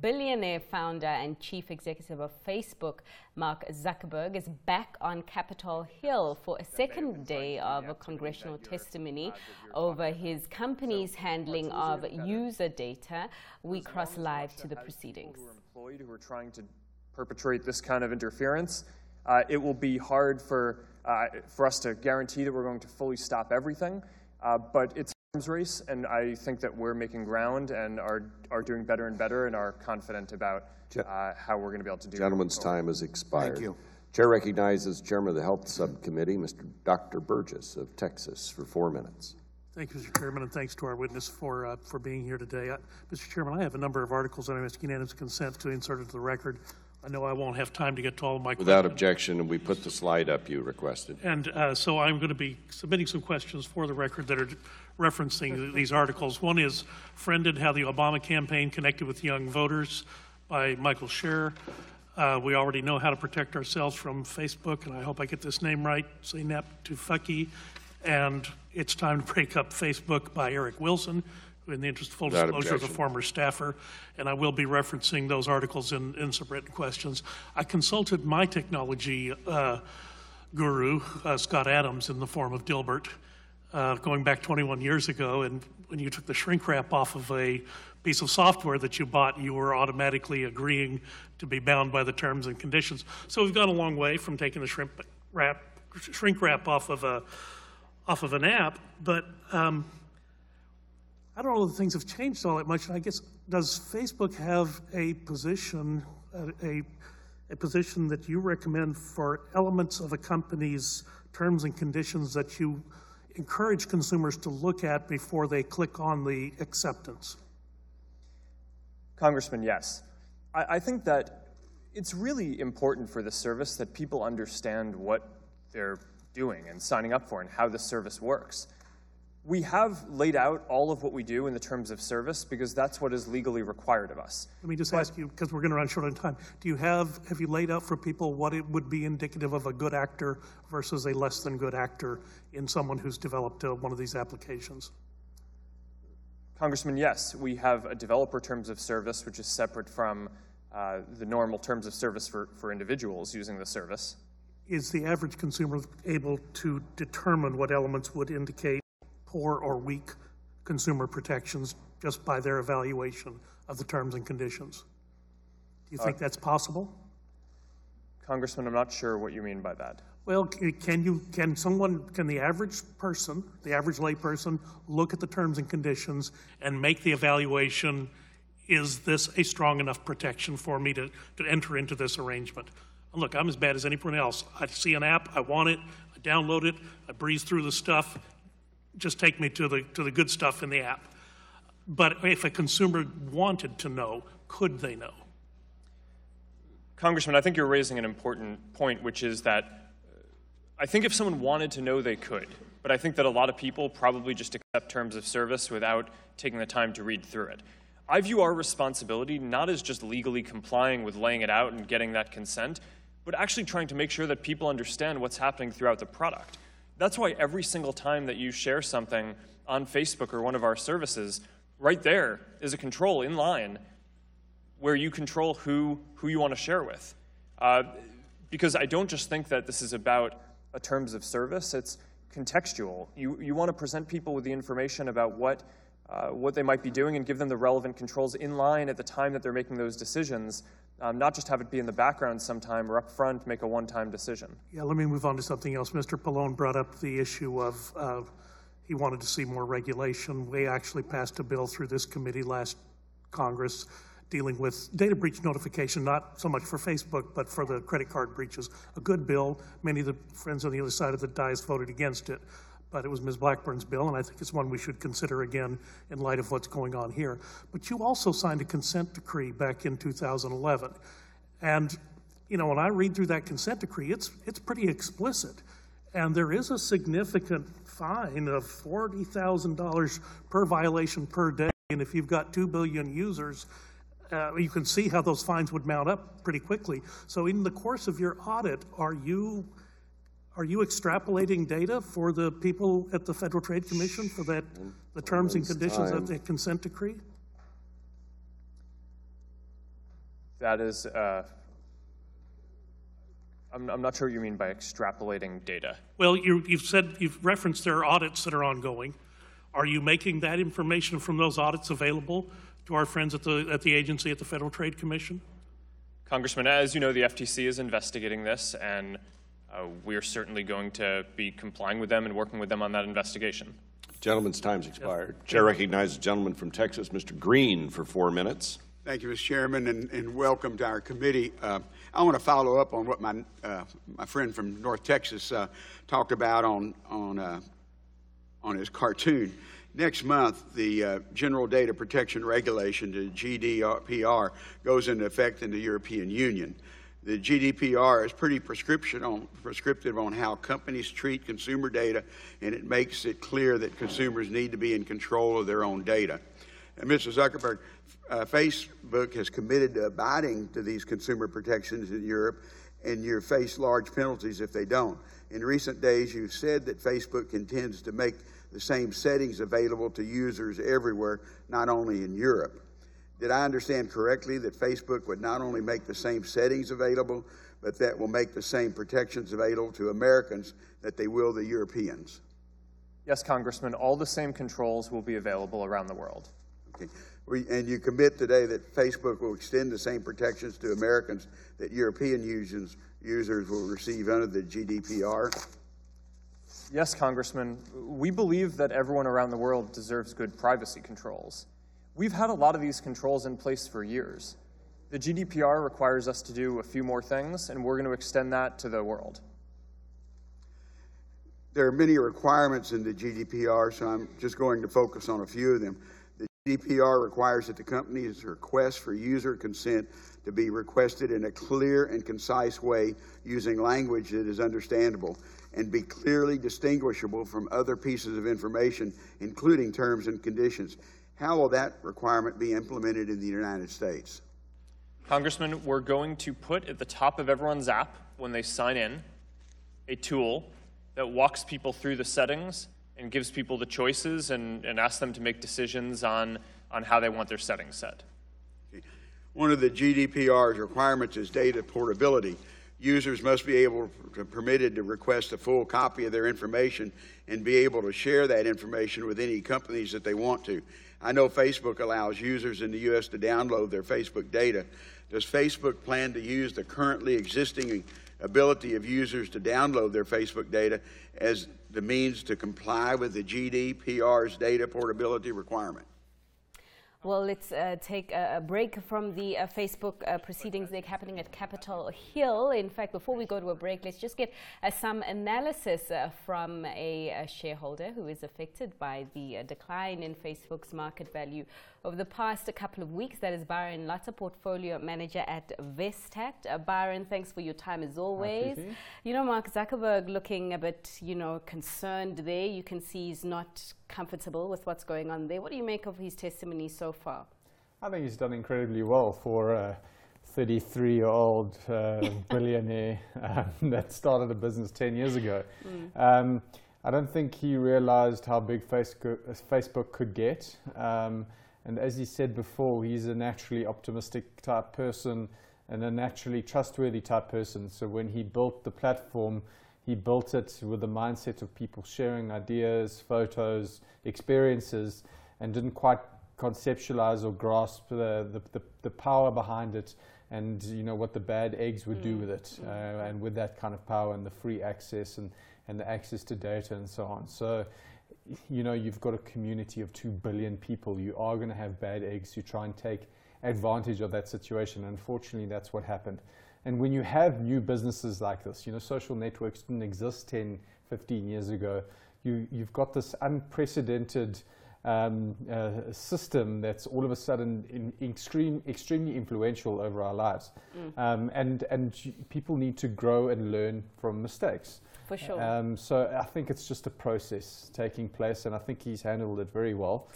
Billionaire founder and chief executive of Facebook, Mark Zuckerberg, is back on Capitol Hill for a second day of a congressional testimony over his company's handling of user data. We cross live to the proceedings. Who are trying to perpetrate this kind of interference. It will be hard for us to guarantee that we're going to fully stop everything, but it's a race, and I think that we're making ground and are doing better and better and are confident about how we're going to be able to do it. Gentleman's time has expired. Thank you. Chair recognizes Chairman of the Health Subcommittee, Dr. Burgess of Texas, for 4 minutes. Thank you, Mr. Chairman, and thanks to our witness for being here today. Mr. Chairman, I have a number of articles that I'm asking unanimous consent to insert into the record. I know I won't have time to get to all of my questions. Without objection, and we put the slide up you requested. And so I'm going to be submitting some questions for the record that are referencing these articles. One is Friended, How the Obama Campaign Connected with Young Voters by Michael Scher. We already know how to protect ourselves from Facebook, and I hope I get this name right, Zeynep Tufekci. And It's Time to Break Up Facebook by Eric Wilson, who, in the interest of full disclosure, is a former staffer. And I will be referencing those articles in some written questions. I consulted my technology guru, Scott Adams, in the form of Dilbert, going back 21 years ago. And when you took the shrink wrap off of a piece of software that you bought, you were automatically agreeing to be bound by the terms and conditions. So we've gone a long way from taking the shrink wrap off of an app, but I don't know that things have changed all that much. And I guess, does Facebook have a position, a position that you recommend for elements of a company's terms and conditions that you encourage consumers to look at before they click on the acceptance? Congressman, yes. I think that it's really important for the service that people understand what they're doing and signing up for and how the service works. We have laid out all of what we do in the terms of service because that's what is legally required of us. Let me just ask you, because we're going to run short on time, have you laid out for people what it would be indicative of a good actor versus a less than good actor in someone who's developed one of these applications? Congressman, yes. We have a developer terms of service, which is separate from the normal terms of service for individuals using the service. Is the average consumer able to determine what elements would indicate poor or weak consumer protections just by their evaluation of the terms and conditions? Do you think that's possible? Congressman, I'm not sure what you mean by that. Well, can the average person, the average layperson, look at the terms and conditions and make the evaluation, is this a strong enough protection for me to enter into this arrangement? Look, I'm as bad as anyone else. I see an app, I want it, I download it, I breeze through the stuff, just take me to the good stuff in the app. But if a consumer wanted to know, could they know? Congressman, I think you're raising an important point, which is that I think if someone wanted to know, they could. But I think that a lot of people probably just accept terms of service without taking the time to read through it. I view our responsibility not as just legally complying with laying it out and getting that consent, but actually trying to make sure that people understand what's happening throughout the product. That's why every single time that you share something on Facebook or one of our services, right there is a control in line where you control who you want to share with. Because I don't just think that this is about a terms of service, it's contextual. You want to present people with the information about what they might be doing and give them the relevant controls in line at the time that they're making those decisions, not just have it be in the background sometime or up front, make a one-time decision. Yeah, let me move on to something else. Mr. Pallone brought up the issue of he wanted to see more regulation. We actually passed a bill through this committee last Congress dealing with data breach notification, not so much for Facebook, but for the credit card breaches. A good bill. Many of the friends on the other side of the dais voted against it, but it was Ms. Blackburn's bill, and I think it's one we should consider again in light of what's going on here. But you also signed a consent decree back in 2011. And, you know, when I read through that consent decree, it's pretty explicit. And there is a significant fine of $40,000 per violation per day. And if you've got 2 billion users, you can see how those fines would mount up pretty quickly. So in the course of your audit, are you extrapolating data for the people at the Federal Trade Commission for the terms and conditions of the consent decree? That is, I'm not sure what you mean by extrapolating data. Well, you've referenced there are audits that are ongoing. Are you making that information from those audits available to our friends at the agency, at the Federal Trade Commission? Congressman, as you know, the FTC is investigating this, and we are certainly going to be complying with them and working with them on that investigation. Gentleman's time's expired. Chair recognizes the gentleman from Texas, Mr. Green, for 4 minutes. Thank you, Mr. Chairman, and welcome to our committee. I want to follow up on what my friend from North Texas talked about on his cartoon. Next month, the General Data Protection Regulation, the GDPR, goes into effect in the European Union. The GDPR is pretty prescriptive on how companies treat consumer data, and it makes it clear that consumers need to be in control of their own data. And Mr. Zuckerberg, Facebook has committed to abiding to these consumer protections in Europe, and you face large penalties if they don't. In recent days, you've said that Facebook intends to make the same settings available to users everywhere, not only in Europe. Did I understand correctly that Facebook would not only make the same settings available, but that will make the same protections available to Americans that they will to Europeans? Yes, Congressman, all the same controls will be available around the world. Okay. And you commit today that Facebook will extend the same protections to Americans that European users will receive under the GDPR? Yes, Congressman. We believe that everyone around the world deserves good privacy controls. We've had a lot of these controls in place for years. The GDPR requires us to do a few more things, and we're going to extend that to the world. There are many requirements in the GDPR, so I'm just going to focus on a few of them. The GDPR requires that the company's request for user consent to be requested in a clear and concise way using language that is understandable and be clearly distinguishable from other pieces of information, including terms and conditions. How will that requirement be implemented in the United States? Congressman, we're going to put at the top of everyone's app when they sign in a tool that walks people through the settings and gives people the choices and asks them to make decisions on how they want their settings set. Okay. One of the GDPR's requirements is data portability. Users must be permitted to request a full copy of their information and be able to share that information with any companies that they want to. I know Facebook allows users in the U.S. to download their Facebook data. Does Facebook plan to use the currently existing ability of users to download their Facebook data as the means to comply with the GDPR's data portability requirement? Well, let's take a break from the Facebook proceedings that are happening at Capitol Hill. In fact, before we go to a break, let's just get some analysis from a shareholder who is affected by the decline in Facebook's market value over the past couple of weeks. That is Byron Lotter, portfolio manager at Vestat. Byron, thanks for your time as always. You know, Mark Zuckerberg looking a bit, concerned there. You can see he's not comfortable with what's going on there. What do you make of his testimony so far? I think he's done incredibly well for a 33-year-old billionaire that started a business 10 years ago. I don't think he realized how big Facebook could get. And as he said before, he's a naturally optimistic type person and a naturally trustworthy type person. So when he built the platform, he built it with the mindset of people sharing ideas, photos, experiences, and didn't quite conceptualize or grasp the power behind it and what the bad eggs would do with it, and with that kind of power and the free access and the access to data and so on. So you've got a community of 2 billion people. You are going to have bad eggs who try and take advantage of that situation. Unfortunately, that's what happened. And when you have new businesses like this, social networks didn't exist 10, 15 years ago. You've got this unprecedented system that's all of a sudden extremely influential over our lives. And people need to grow and learn from mistakes. For sure. So I think it's just a process taking place, and I think he's handled it very well.